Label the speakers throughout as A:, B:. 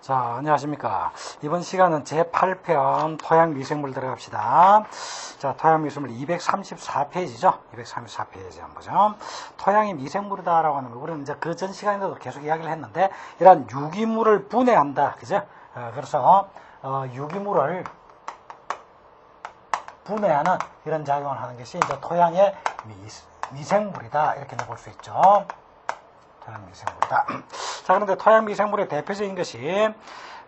A: 자, 안녕하십니까. 이번 시간은 제8편 토양미생물 들어갑시다. 자, 토양미생물 234페이지죠. 234페이지 한번 보죠. 토양이 미생물이다라고 하는 거, 우리는 이제 그 전 시간에도 계속 이야기를 했는데, 이런 유기물을 분해한다. 그죠? 그래서, 유기물을 분해하는 이런 작용을 하는 것이 이제 토양의 미생물이다. 이렇게 볼 수 있죠. 토양 미생물이다. 자, 그런데 토양 미생물의 대표적인 것이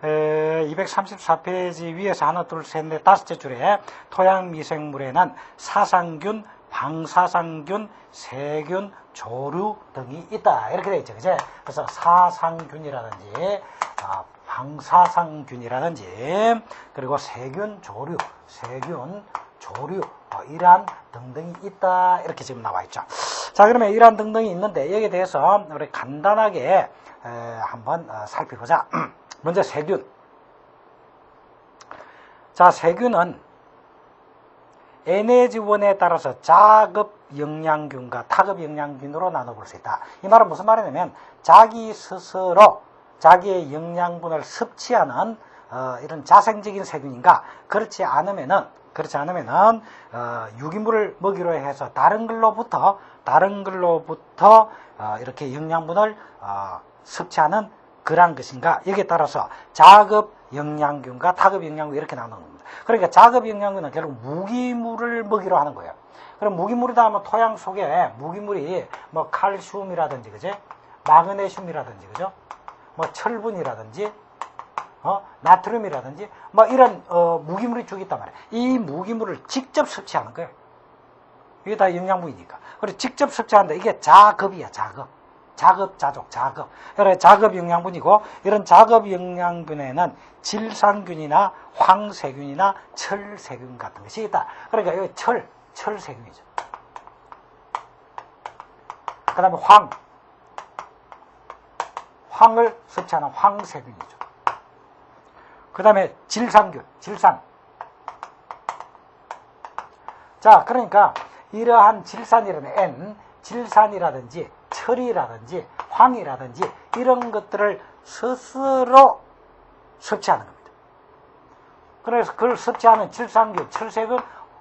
A: 234페이지 위에서 하나, 둘, 셋, 넷, 다섯째 줄에 토양 미생물에는 사상균, 방사상균, 세균, 조류 등이 있다. 이렇게 되어 있죠. 그죠? 그래서 사상균이라든지 방사상균이라든지 그리고 세균, 조류, 이러한 등등이 있다. 이렇게 지금 나와 있죠. 자, 그러면 이러한 등등이 있는데 여기에 대해서 우리 간단하게 한번 살펴보자. 먼저 세균. 자, 세균은 NH1에 따라서 자급 영양균과 타급 영양균으로 나눠볼 수 있다. 이 말은 무슨 말이냐면 자기 스스로 자기의 영양분을 섭취하는 이런 자생적인 세균인가, 그렇지 않으면은 유기물을 먹이로 해서 다른 걸로부터 이렇게 영양분을 섭취하는 그러한 것인가, 여기에 따라서 자급 영양균과 타급 영양균 이렇게 나누는 겁니다. 그러니까 자급 영양균은 결국 무기물을 먹이로 하는 거예요. 그럼 무기물이다 하면 토양 속에 무기물이 뭐 칼슘이라든지, 그죠? 마그네슘이라든지, 그죠? 뭐 철분이라든지, 나트륨이라든지, 뭐 이런 무기물이 쭉 있단 말이에요. 이 무기물을 직접 섭취하는 거예요. 이게 다 영양분이니까. 그리고 직접 섭취하는데 이게 자급이야, 자급. 자급자족, 자급. 그래서 자급 영양분이고, 이런 자급 영양분에는 질산균이나 황세균이나 철세균 같은 것이 있다. 그러니까 여기 철세균이죠. 그 다음에 황을 섭취하는 황세균이죠. 그 다음에 질산. 자, 그러니까 이러한 질산이라든지 철이라든지 황이라든지 이런 것들을 스스로 섭취하는 겁니다. 그래서 그걸 섭취하는 질산균, 철세균,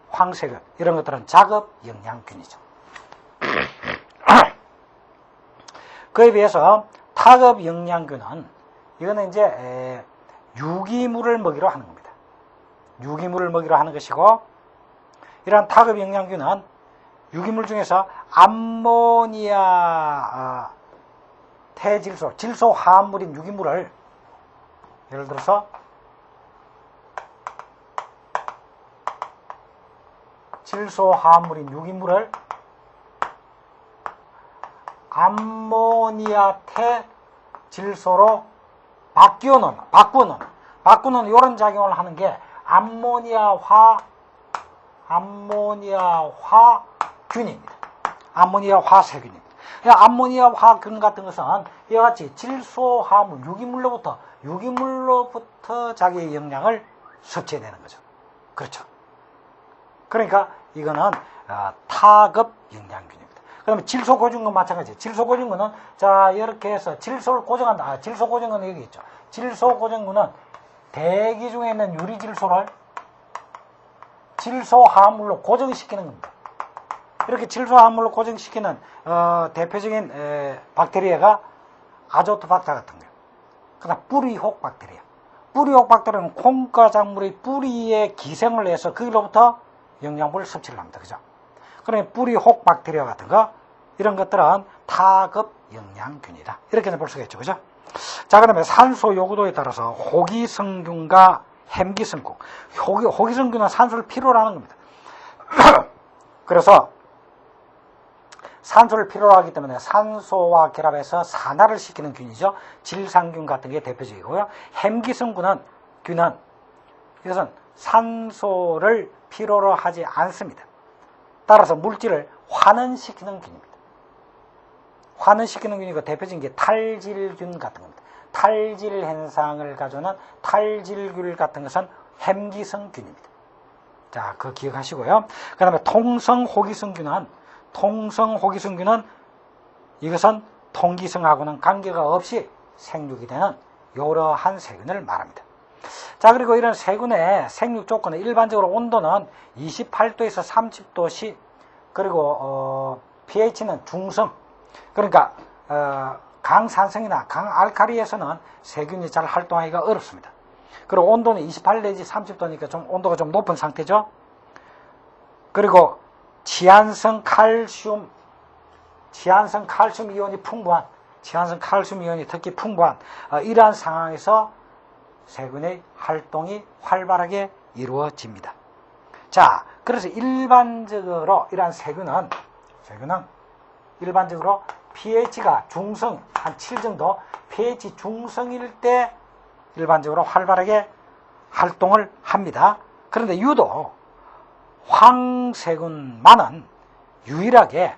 A: 황세균 이런 것들은 자급 영양균이죠. 그에 비해서 타급 영양균은 이거는 이제 유기물을 먹이로 하는 겁니다. 유기물을 먹이로 하는 것이고, 이러한 타급 영양균은 유기물 중에서 암모니아 태질소, 질소 화합물인 유기물을, 예를 들어서 질소 화합물인 유기물을 암모니아 태질소로 바꾸는 이런 작용을 하는 게 암모니아화균입니다. 암모니아화세균입니다. 암모니아화균 같은 것은 이와 같이 질소화합물, 유기물로부터 자기의 영양을 섭취해내는 거죠. 그렇죠. 그러니까 이거는 타급 영양균입니다. 그다음에 질소고증건 마찬가지예요. 질소고증건은 자, 이렇게 해서 질소를 고정한다. 질소고증건은 여기 있죠. 질소고증건은 대기 중에 있는 유리질소를 질소화합물로 고정시키는 겁니다. 이렇게 질소화합물로 고정시키는 대표적인 박테리아가 아조토박터 같은 거예요. 그다음 뿌리혹 박테리아. 뿌리혹 박테리아는 콩가작물의 뿌리에 기생을 해서 거기로부터 영양분을 섭취를 합니다. 그죠? 그러면 뿌리혹 박테리아 같은 거, 이런 것들은 타급 영양균이다. 이렇게 볼 수가 있죠. 그죠? 자, 그 다음에 산소 요구도에 따라서 호기성균과 햄기성균. 호기성균은 산소를 필요로 하는 겁니다. 그래서 산소를 필요로 하기 때문에 산소와 결합해서 산화를 시키는 균이죠. 질산균 같은 게 대표적이고요. 햄기성균은 이것은 산소를 필요로 하지 않습니다. 따라서 물질을 환원시키는 균입니다. 환원시키는 균이고 대표적인 게 탈질균 같은 겁니다. 탈질 현상을 가져오는 탈질균 같은 것은 햄기성균입니다. 자, 그거 기억하시고요. 그 다음에 통성호기성균은 이것은 통기성하고는 관계가 없이 생육이 되는 이러한 세균을 말합니다. 자, 그리고 이런 세균의 생육 조건은 일반적으로 온도는 28도에서 30도씨, 그리고 pH는 중성, 그러니까 강산성이나 강알칼리에서는 세균이 잘 활동하기가 어렵습니다. 그리고 온도는 28 내지 30도니까 좀 온도가 좀 높은 상태죠. 그리고 지한성 칼슘 이온이 풍부한, 지한성 칼슘 이온이 특히 풍부한 이러한 상황에서 세균의 활동이 활발하게 이루어집니다. 자, 그래서 일반적으로 이러한 세균은 일반적으로 pH가 중성, 한 7 정도, pH 중성일 때 일반적으로 활발하게 활동을 합니다. 그런데 유독 황세균만은 유일하게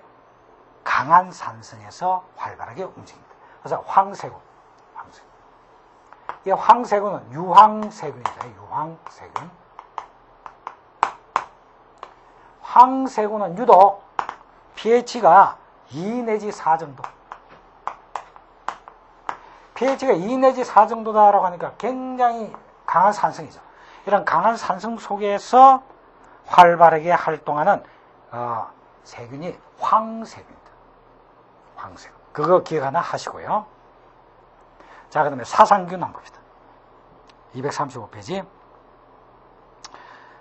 A: 강한 산성에서 활발하게 움직입니다. 그래서 황세균. 이 황세균은 유황세균이죠. 유황세균. 황세균은 유독 pH가 2 내지 4 정도. pH가 2 내지 4 정도다라고 하니까 굉장히 강한 산성이죠. 이런 강한 산성 속에서 활발하게 활동하는 세균이 황세균입니다. 황세균. 그거 기억 하나 하시고요. 자, 그 다음에 사상균 한번 봅시다. 235페이지.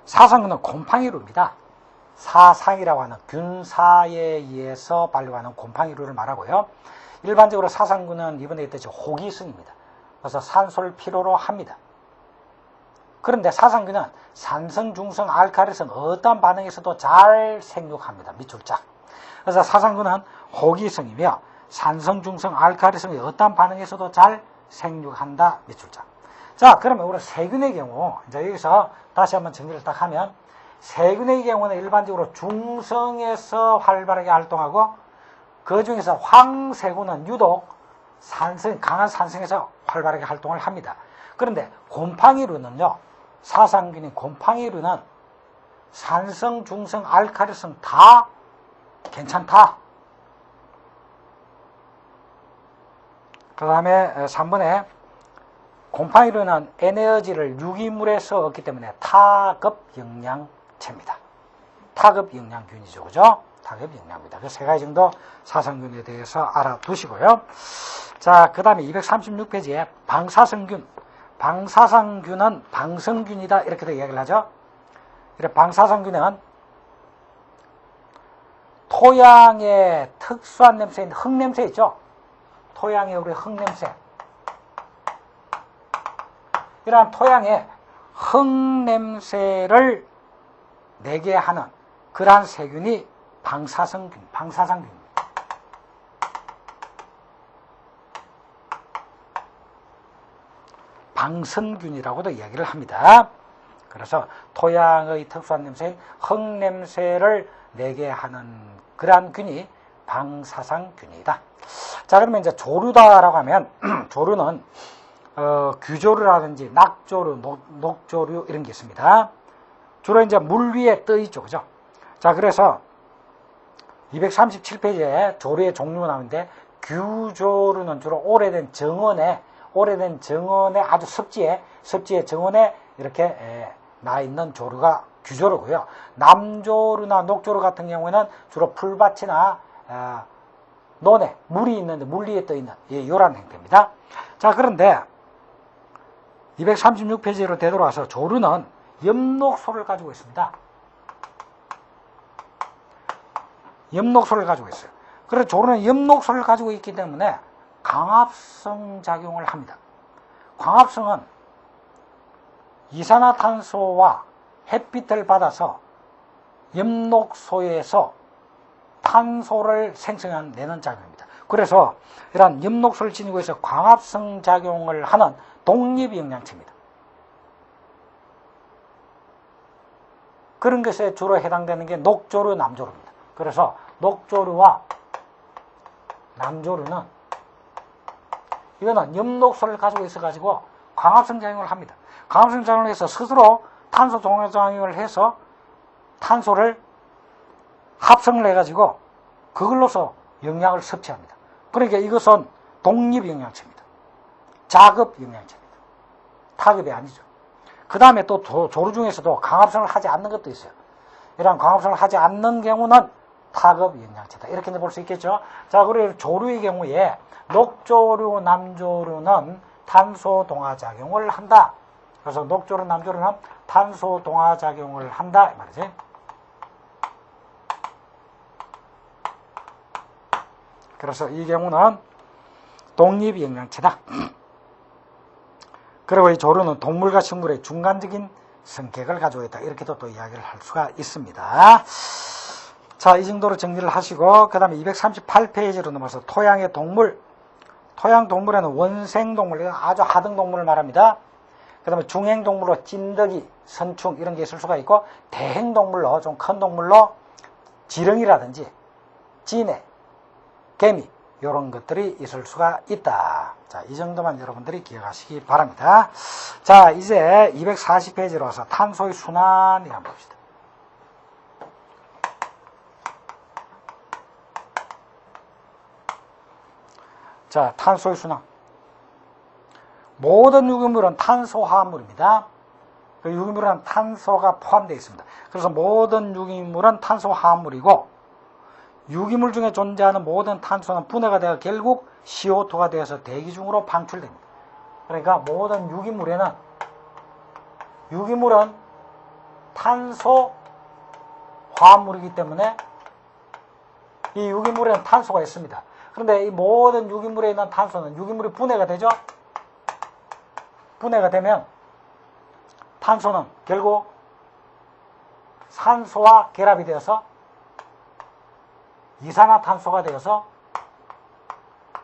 A: 사상균은 곰팡이류입니다. 사상이라고 하는 균사에 의해서 발효하는 곰팡이류를 말하고요. 일반적으로 사상균은 이번에 있듯이 호기성입니다. 그래서 산소를 필요로 합니다. 그런데 사상균은 산성, 중성, 알칼리성 어떤 반응에서도 잘 생육합니다. 밑줄 짝. 그래서 사상균은 호기성이며 산성, 중성, 알칼리성의 어떤 반응에서도 잘 생육한다. 밑줄 짝. 자, 그러면 우리 세균의 경우, 이제 여기서 다시 한번 정리를 딱 하면, 세균의 경우는 일반적으로 중성에서 활발하게 활동하고, 그 중에서 황세균은 유독 강한 산성에서 활발하게 활동을 합니다. 그런데 곰팡이류는요, 사상균인 곰팡이류는 산성, 중성, 알칼리성 다 괜찮다. 그 다음에 3번에 곰팡이류는 에너지를 유기물에서 얻기 때문에 타급 영양체입니다. 타급 영양균이죠. 그죠? 타급 영양입니다. 그 세 가지 정도 사상균에 대해서 알아두시고요. 자, 그 다음에 236페이지에 방사성균. 방사성균은 방성균이다. 이렇게도 이야기를 하죠. 이래 방사성균은 토양의 특수한 냄새인 흙냄새 있죠? 토양의 우리 흙냄새. 이러한 토양의 흙냄새를 내게 하는 그러한 세균이 방사성균입니다. 방성균이라고도 이야기를 합니다. 그래서 토양의 특수한 냄새인 흙냄새를 내게 하는 그러한 균이 방사성균이다. 자, 그러면 이제 조류다라고 하면 조류는 규조류라든지 낙조류, 녹조류 이런 게 있습니다. 주로 이제 물 위에 떠 있죠. 그죠? 자, 그래서 237페이지에 조류의 종류가 나오는데 규조류는 주로 오래된 정원에 아주 습지에 정원에 이렇게 나 있는 조류가 규조류고요. 남조류나 녹조류 같은 경우에는 주로 풀밭이나 논에 물이 있는데 물 위에 떠 있는 이런 형태입니다. 자, 그런데 236페이지로 되돌아와서 조류는 엽록소를 가지고 있습니다. 엽록소를 가지고 있어요. 그래서 조류는 엽록소를 가지고 있기 때문에 광합성 작용을 합니다. 광합성은 이산화탄소와 햇빛을 받아서 엽록소에서 탄소를 생성해내는 작용입니다. 그래서 이러한 엽록소를 지니고 있어 광합성 작용을 하는 독립영양체입니다. 그런 것에 주로 해당되는 게 녹조류, 남조류입니다. 그래서 녹조류와 남조류는 이거는 엽록소를 가지고 있어가지고 광합성 작용을 합니다. 광합성 작용을 해서 스스로 탄소 종합 작용을 해서 탄소를 합성을 해가지고 그걸로서 영양을 섭취합니다. 그러니까 이것은 독립영양체입니다. 자급 영양체입니다. 타급이 아니죠. 그 다음에 또 조류 중에서도 광합성을 하지 않는 것도 있어요. 이러한 광합성을 하지 않는 경우는 타급 영양체다. 이렇게 볼 수 있겠죠. 자, 그리고 조류의 경우에 녹조류, 남조류는 탄소 동화작용을 한다. 그래서 녹조류, 남조류는 탄소 동화작용을 한다. 이 말이지. 그래서 이 경우는 독립영양체다. 그리고 이 조류는 동물과 식물의 중간적인 성격을 가지고 있다. 이렇게도 또 이야기를 할 수가 있습니다. 자, 이 정도로 정리를 하시고 그 다음에 238페이지로 넘어서 토양의 동물. 토양 동물에는 원생동물, 아주 하등동물을 말합니다. 그 다음에 중행동물로 찐덕이, 선충 이런 게 있을 수가 있고, 대행동물로 좀 큰 동물로 지렁이라든지 진해, 개미 이런 것들이 있을 수가 있다. 자, 이 정도만 여러분들이 기억하시기 바랍니다. 자, 이제 240페이지로 와서 탄소의 순환을 한번 봅시다. 자, 탄소의 순환. 모든 유기물은 탄소화합물입니다. 그 유기물은 탄소가 포함되어 있습니다. 그래서 모든 유기물은 탄소화합물이고, 유기물 중에 존재하는 모든 탄소는 분해가 되어 결국 CO2가 되어서 대기 중으로 방출됩니다. 그러니까 모든 유기물은 탄소 화합물이기 때문에 이 유기물에는 탄소가 있습니다. 그런데 이 모든 유기물에 있는 탄소는 유기물이 분해가 되죠? 분해가 되면 탄소는 결국 산소와 결합이 되어서 이산화탄소가 되어서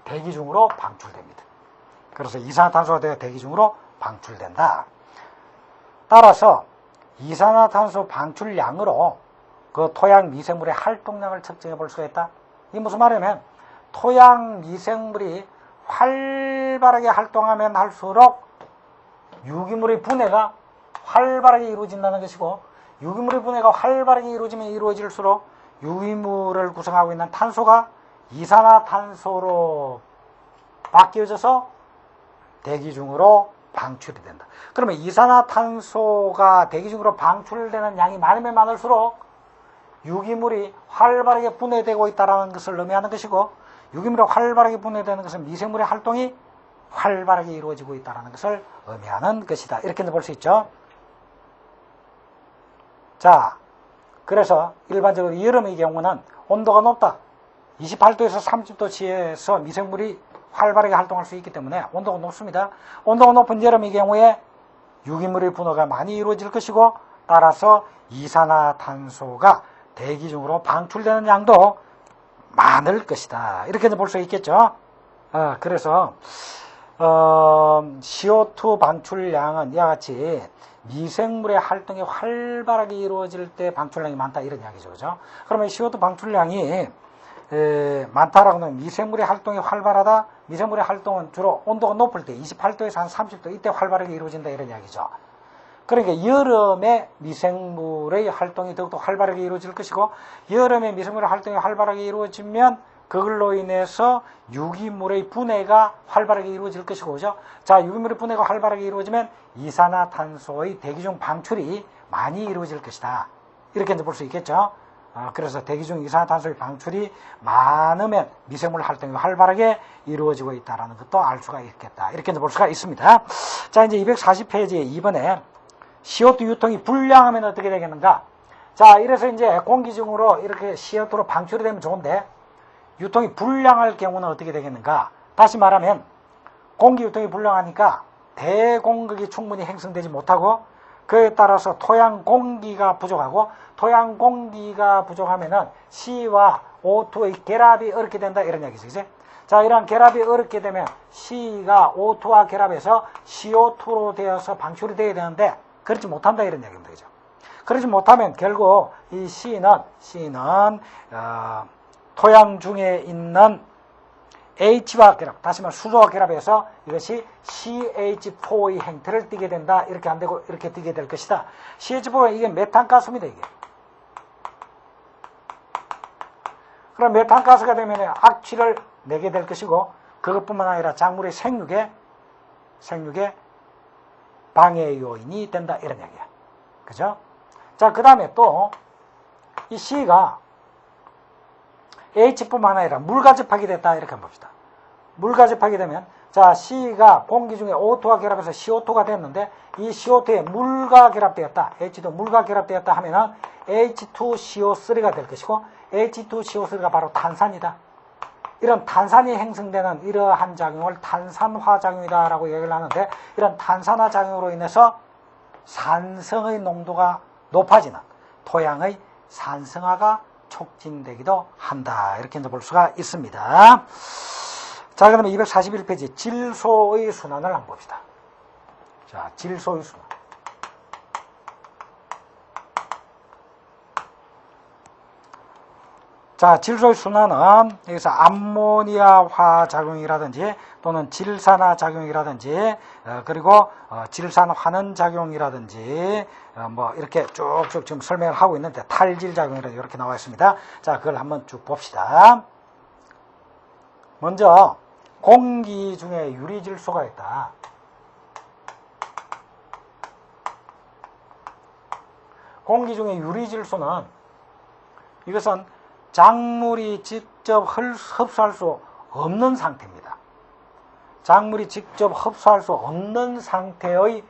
A: 대기 중으로 방출됩니다. 그래서 이산화탄소가 되어 대기 중으로 방출된다. 따라서 이산화탄소 방출량으로 그 토양 미생물의 활동량을 측정해 볼 수가 있다. 이게 무슨 말이냐면 토양 미생물이 활발하게 활동하면 할수록 유기물의 분해가 활발하게 이루어진다는 것이고, 유기물의 분해가 활발하게 이루어지면 이루어질수록 유기물을 구성하고 있는 탄소가 이산화탄소로 바뀌어져서 대기 중으로 방출이 된다. 그러면 이산화탄소가 대기 중으로 방출되는 양이 많으면 많을수록 유기물이 활발하게 분해되고 있다는 것을 의미하는 것이고, 유기물이 활발하게 분해되는 것은 미생물의 활동이 활발하게 이루어지고 있다는 것을 의미하는 것이다. 이렇게 볼 수 있죠. 자, 그래서 일반적으로 여름의 경우는 온도가 높다. 28도에서 30도씨에서 미생물이 활발하게 활동할 수 있기 때문에 온도가 높습니다. 온도가 높은 여름의 경우에 유기물의 분해가 많이 이루어질 것이고, 따라서 이산화탄소가 대기 중으로 방출되는 양도 많을 것이다. 이렇게 볼 수 있겠죠. 그래서 CO2 방출량은 이와 같이 미생물의 활동이 활발하게 이루어질 때 방출량이 많다, 이런 이야기죠. 그죠? 그러면 CO2 방출량이 많다라고 하면 미생물의 활동이 활발하다. 미생물의 활동은 주로 온도가 높을 때 28도에서 한 30도 이때 활발하게 이루어진다, 이런 이야기죠. 그러니까 여름에 미생물의 활동이 더욱더 활발하게 이루어질 것이고, 여름에 미생물의 활동이 활발하게 이루어지면 그걸로 인해서 유기물의 분해가 활발하게 이루어질 것이고, 그죠? 자, 유기물의 분해가 활발하게 이루어지면 이산화탄소의 대기 중 방출이 많이 이루어질 것이다. 이렇게 이제 볼 수 있겠죠? 그래서 대기 중 이산화탄소의 방출이 많으면 미생물 활동이 활발하게 이루어지고 있다는 것도 알 수가 있겠다. 이렇게 이제 볼 수가 있습니다. 자, 이제 240페이지에 2번에 CO2 유통이 불량하면 어떻게 되겠는가? 자, 이래서 이제 공기 중으로 이렇게 CO2로 방출이 되면 좋은데, 유통이 불량할 경우는 어떻게 되겠는가? 다시 말하면 공기 유통이 불량하니까 대공극이 충분히 형성되지 못하고, 그에 따라서 토양 공기가 부족하고, 토양 공기가 부족하면은 C와 O2의 결합이 어렵게 된다, 이런 이야기죠. 이제 자, 이러한 결합이 어렵게 되면 C가 O2와 결합해서 CO2로 되어서 방출이 돼야 되는데 그렇지 못한다, 이런 이야기입니다. 그죠? 그렇지 못하면 결국 이 C는 토양 중에 있는 H와 결합, 다시 말해 수소와 결합해서 이것이 CH4의 행태를 띠게 된다. 이렇게 안 되고 이렇게 띠게 될 것이다. CH4가 이게 메탄가스입니다. 이게. 그럼 메탄가스가 되면 악취를 내게 될 것이고, 그것뿐만 아니라 작물의 생육에 생육의 방해 요인이 된다 이런 얘기야. 그죠? 자, 그 다음에 또 이 C가 H뿐만 아니라 물가접하게 됐다 이렇게 한번 봅시다. 물가접하게 되면 자, C가 공기 중에 O2가 결합해서 CO2가 됐는데 이 CO2에 물과 결합되었다. H2 물과 결합되었다 하면은 H2CO3가 될 것이고 H2CO3가 바로 탄산이다. 이런 탄산이 형성되는 이러한 작용을 탄산화 작용이다라고 얘기를 하는데 이런 탄산화 작용으로 인해서 산성의 농도가 높아지는 토양의 산성화가 촉진되기도 한다. 이렇게 이제 볼 수가 있습니다. 자, 그러면 241페이지 질소의 순환을 한번 봅시다. 자, 질소의 순환. 자, 질소의 순환은 여기서 암모니아화 작용이라든지 또는 질산화 작용이라든지 그리고 질산환원 작용이라든지 뭐 이렇게 쭉쭉 지금 설명을 하고 있는데 탈질 작용이라든지 이렇게 나와 있습니다. 자, 그걸 한번 쭉 봅시다. 먼저 공기 중에 유리질소가 있다. 공기 중에 유리질소는 이것은 작물이 직접 흡수할 수 없는 상태입니다. 작물이 직접 흡수할 수 없는 상태의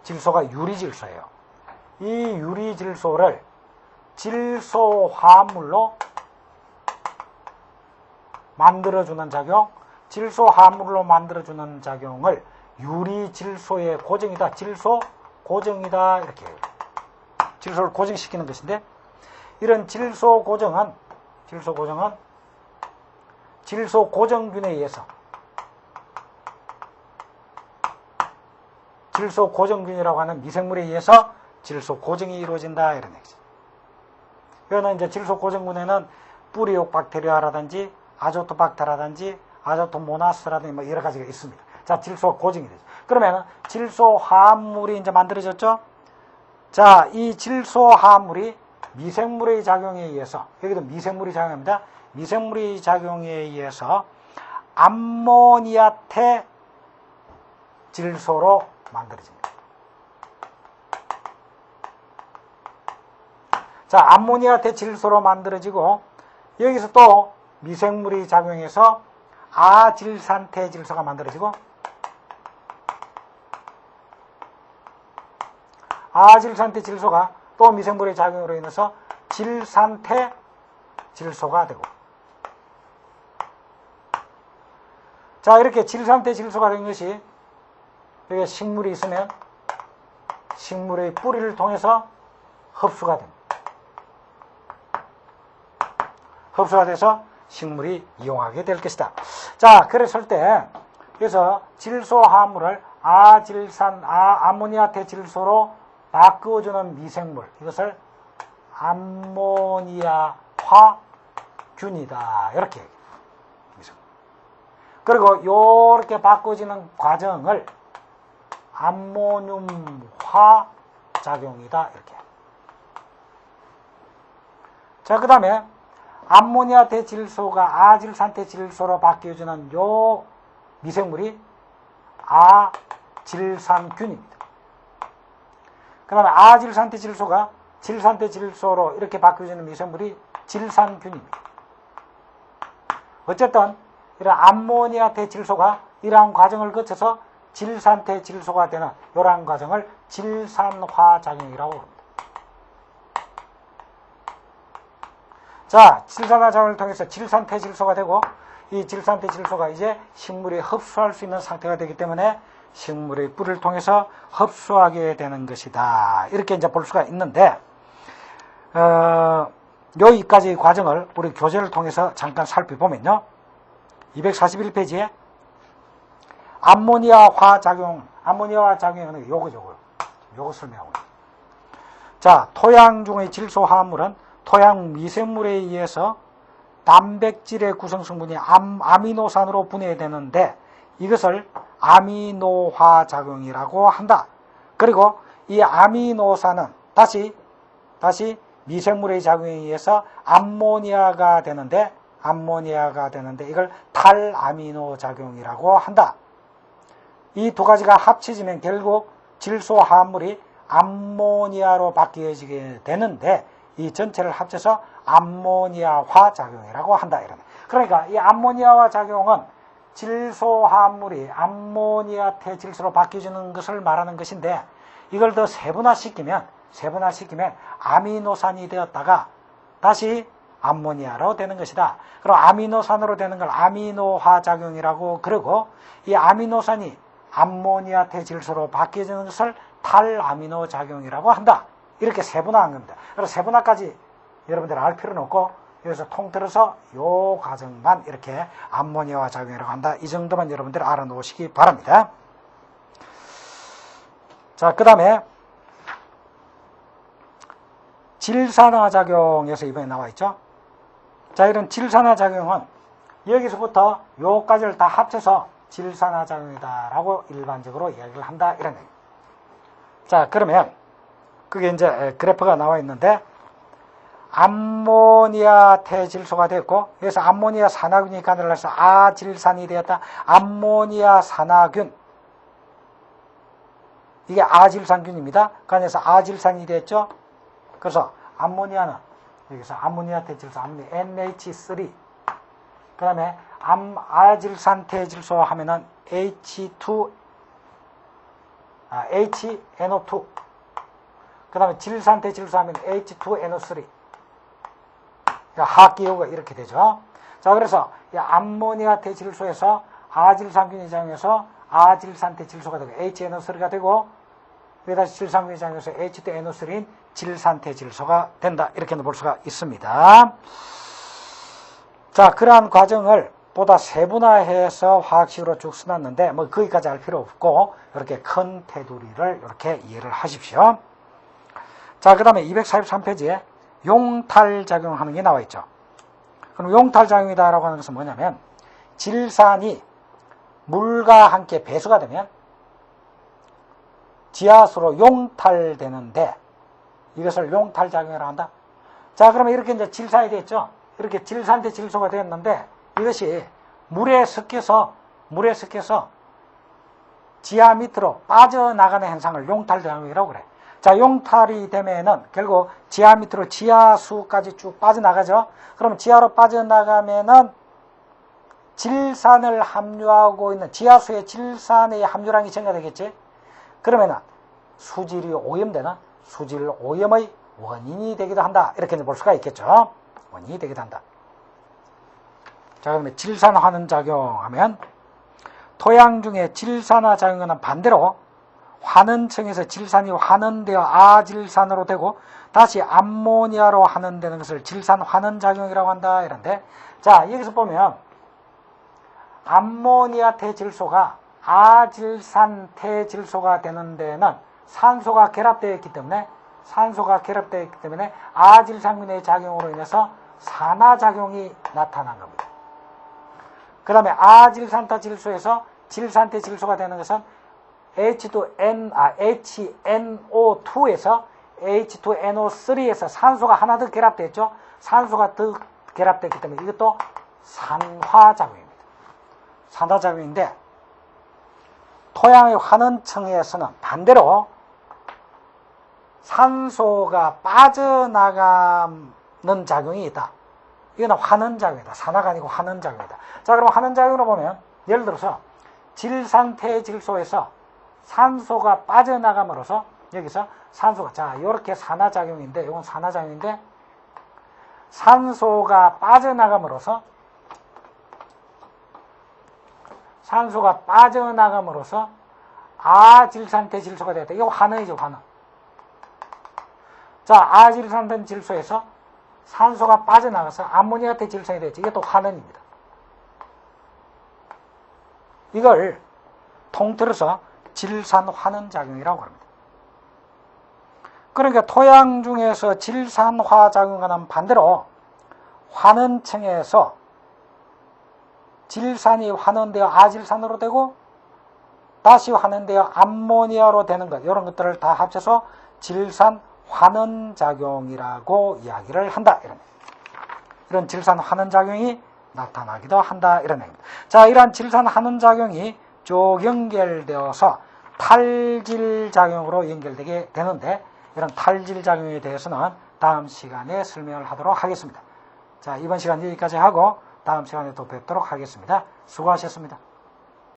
A: 질소가 유리질소예요. 이 유리질소를 질소화합물로 만들어주는 작용, 질소화합물로 만들어주는 작용을 유리질소의 고정이다, 질소 고정이다 이렇게 해요. 질소를 고정시키는 것인데 이런 질소 고정은 질소 고정균에 의해서 질소 고정균이라고 하는 미생물에 의해서 질소 고정이 이루어진다 이런 얘기죠. 이거는 이제 질소 고정균에는 뿌리옥 박테리아라든지 아조토박테라든지 아조토모나스라든지 뭐 여러 가지가 있습니다. 자, 질소 고정이 되죠. 그러면 질소 화합물이 이제 만들어졌죠. 자, 이 질소 화합물이 미생물의 작용에 의해서, 여기도 미생물이 작용합니다. 미생물의 작용에 의해서 암모니아태 질소로 만들어집니다. 자, 암모니아태 질소로 만들어지고 여기서 또 미생물이 작용해서 아질산태 질소가 만들어지고 아질산태 질소가 또 미생물의 작용으로 인해서 질산태 질소가 되고 자, 이렇게 질산태 질소가 된 것이 여기 식물이 있으면 식물의 뿌리를 통해서 흡수가 됩니다. 흡수가 돼서 식물이 이용하게 될 것이다. 자, 그랬을 때 그래서 질소 화합물을 암모니아태 질소로 바꾸어주는 미생물, 이것을 암모니아화균이다 이렇게 얘기해요. 그리고 이렇게 바꿔지는 과정을 암모늄화 작용이다 이렇게. 자, 그 다음에 암모니아태 질소가 아질산태 질소로 바뀌어지는 요 미생물이 아질산균입니다. 그 다음에 아질산태 질소가 질산태 질소로 이렇게 바뀌어지는 미생물이 질산균입니다. 어쨌든 이런 암모니아태 질소가 이러한 과정을 거쳐서 질산태 질소가 되는 이러한 과정을 질산화 작용이라고 합니다. 자, 질산화 작용을 통해서 질산태 질소가 되고 이 질산태 질소가 이제 식물이 흡수할 수 있는 상태가 되기 때문에 식물의 뿌리를 통해서 흡수하게 되는 것이다. 이렇게 이제 볼 수가 있는데, 여기까지 과정을 우리 교재를 통해서 잠깐 살펴보면요. 241페이지에 암모니아화 작용은 요거 설명하고 있습니다. 자, 토양 중의 질소 화합물은 토양 미생물에 의해서 단백질의 구성성분이 아미노산으로 분해되는데 이것을 아미노화 작용이라고 한다. 그리고 이 아미노산은 다시 미생물의 작용에 의해서 암모니아가 되는데 이걸 탈아미노 작용이라고 한다. 이 두 가지가 합쳐지면 결국 질소 화합물이 암모니아로 바뀌어지게 되는데 이 전체를 합쳐서 암모니아화 작용이라고 한다. 이러네. 그러니까 이 암모니아화 작용은 질소 화합물이 암모니아 태질소로 바뀌어지는 것을 말하는 것인데 이걸 더 세분화시키면 아미노산이 되었다가 다시 암모니아로 되는 것이다. 그럼 아미노산으로 되는 걸 아미노화 작용이라고 그러고 이 아미노산이 암모니아 태질소로 바뀌어지는 것을 탈아미노 작용이라고 한다. 이렇게 세분화한 겁니다. 그래서 세분화까지 여러분들 알 필요는 없고 여기서 통틀어서 요 과정만 이렇게 암모니아화 작용이라고 한다. 이 정도만 여러분들 알아놓으시기 바랍니다. 자, 그 다음에 질산화 작용에서 이번에 나와 있죠. 자, 이런 질산화 작용은 여기서부터 요까지를 다 합쳐서 질산화 작용이다라고 일반적으로 이야기를 한다. 이런 얘기. 자, 그러면 그게 이제 그래프가 나와 있는데 암모니아 태질소가 됐고 여기서 암모니아 산화균이 간을 해서 아질산이 되었다. 암모니아 산화균 이게 아질산균입니다. 간에서 아질산이 됐죠. 그래서 암모니아는 여기서 암모니아 태질소 NH3 그 다음에 아질산 태질소 하면은 HNO2 그 다음에 질산 태질소 하면 H2NO3 화기호가 이렇게 되죠. 자, 그래서 이 암모니아 태질소에서 아질산균이 작용해서 아질산 태질소가 되고 HNO3가 되고 여기다 질산균이 작용해서 H2NO3인 질산 태질소가 된다. 이렇게 볼 수가 있습니다. 자, 그러한 과정을 보다 세분화해서 화학식으로 쭉 써놨는데 뭐 거기까지 할 필요 없고 이렇게 큰 테두리를 이렇게 이해를 하십시오. 자, 그 다음에 243페이지에 용탈작용하는 게 나와 있죠. 그럼 용탈작용이다라고 하는 것은 뭐냐면 질산이 물과 함께 배수가 되면 지하수로 용탈되는데 이것을 용탈작용이라고 한다. 자, 그러면 이렇게 이제 질산이 됐죠. 이렇게 질산 대 질소가 되었는데 이것이 물에 섞여서 지하 밑으로 빠져나가는 현상을 용탈작용이라고 그래. 자, 용탈이 되면은 결국 지하 밑으로 지하수까지 쭉 빠져나가죠. 그러면 지하로 빠져나가면은 질산을 함유하고 있는 지하수의 질산의 함유량이 증가되겠지. 그러면은 수질이 오염되는 수질 오염의 원인이 되기도 한다. 이렇게 볼 수가 있겠죠. 원인이 되기도 한다. 자, 그러면 질산화하는 작용하면 토양 중에 질산화 작용은 반대로 환원층에서 질산이 환원되어 아질산으로 되고 다시 암모니아로 환원되는 것을 질산 환원 작용이라고 한다. 이런데 자, 여기서 보면 암모니아 태질소가 아질산 태질소가 되는 데는 산소가 결합되어 있기 때문에 아질산균의 작용으로 인해서 산화작용이 나타난 겁니다. 그 다음에 아질산타질소에서 질산태질소가 되는 것은 HNO2에서 H2NO3에서 산소가 하나 더 결합됐죠. 산소가 더 결합됐기 때문에 이것도 산화작용입니다. 산화작용인데 토양의 환원층에서는 반대로 산소가 빠져나가는 작용이 있다. 이거는 환원작용이다. 산화가 아니고 환원작용이다. 자, 그럼 환원작용으로 보면 예를 들어서 질산태질소에서 산소가 빠져나감으로써 여기서 산소가 자, 이렇게 산화작용인데 이건 산화작용인데 산소가 빠져나감으로써 아질산태질소가 되었다. 이거 환원이죠, 환원. 자, 아질산태질소에서 산소가 빠져나가서 암모니아 태질소이 되었죠. 이게 또 환원입니다. 이걸 통틀어서 질산 환원작용이라고 합니다. 그러니까 토양 중에서 질산화 작용과는 반대로 환원층에서 질산이 환원되어 아질산으로 되고 다시 환원되어 암모니아로 되는 것, 이런 것들을 다 합쳐서 질산 환원작용이라고 이야기를 한다. 이런 질산 환원작용이 나타나기도 한다. 이런 얘기입니다. 자, 이러한 질산 환원작용이 쭉 연결되어서 탈질작용으로 연결되게 되는데, 이런 탈질작용에 대해서는 다음 시간에 설명을 하도록 하겠습니다. 자, 이번 시간 여기까지 하고 다음 시간에 또 뵙도록 하겠습니다. 수고하셨습니다.